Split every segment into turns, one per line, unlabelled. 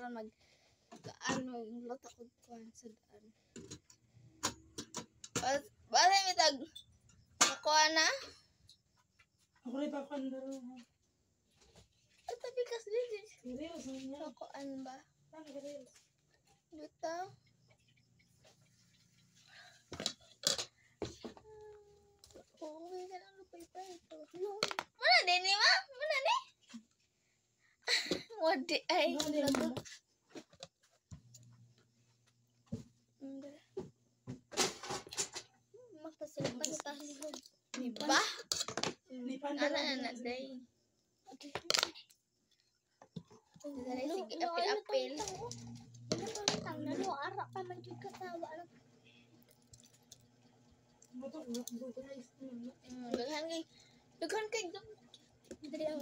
aron mag ano yung luto ko kuan sa daan. Bale mitag kuha na.
Ako rin pa kuan daro.
Ito bigas din.
Serious niya.
Kuan ba?
Ano gani?
Dito. Uwi ka lang lupay pa ito. Mana din ni ma? Mana ni? Wadi ay. Magpasilpan tayo. Diba? Anak day. Dari sige apil-apil.
Arak pa man jud katawa lang.
Daghan kay
Dili ang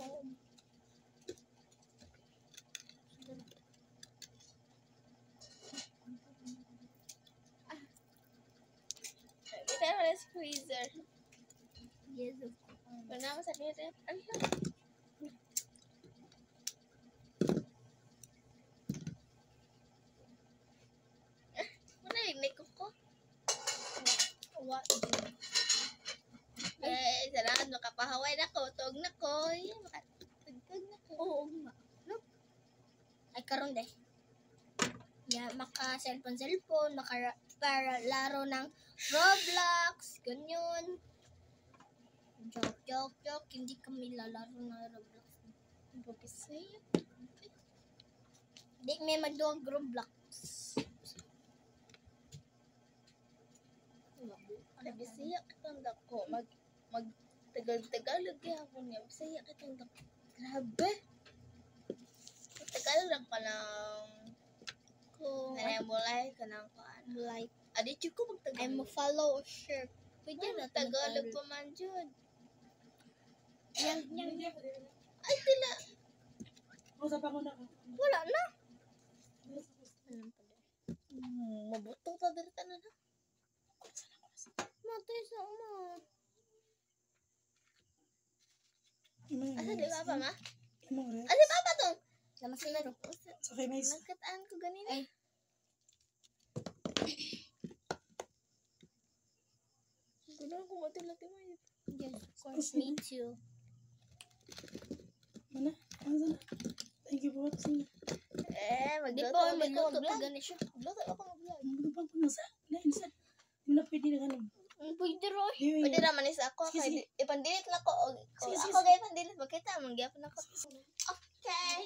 kita wala squeezer.
yes of course.
Mana mo sa dire? Mana ini ko?
What?
Salamat makapahaway na ko. Tuog na ko. Makatugtog na ko.
Oo nga. Look. Ay karon de. Ya maka cellphone, para laro ng Roblox, ganyan. Joke. Hindi kami lalaro ng Roblox.
Pagkasaya.
Di may magduwag Roblox.
Bisaya kitang dako. Mag Tagalog gyapon niya. Bisaya kitang dako. Grabe. Tagalog lang palang
Ko
mulay ka nang kuan.
like
Adi ko mag
I'm a
Tagalog.
follow or share.
Pwede na Tagalog pa man jud.
Yang
Ay tila.
Usa pa ko na.
Wala na. Mabuto ta diri tanan ha. Matay sa uma. Asa di ba ma?
Imong re.
Asa ba to?
Lama siguro.
So kay may
Nagkataan ko ganina.
Ay.
Gusto ko matulati mo yun.
Yes, of course. Me too.
mana? Ano na? Thank you for watching.
Di
Magluto
po,
ulit ko
magluto pa
mag-vlog.
gani siya.
Magluto ako mag-vlog.
Ano pa ko na sa? Na insan. Hindi na pwede na ganun.
Pwede rin.
Pwede naman isa ako.
Sige, sige.
Ipandilit lang ko.
Sige,
Ako
sige.
gaya pandilit. Magkita, mangyapon ako. Okay.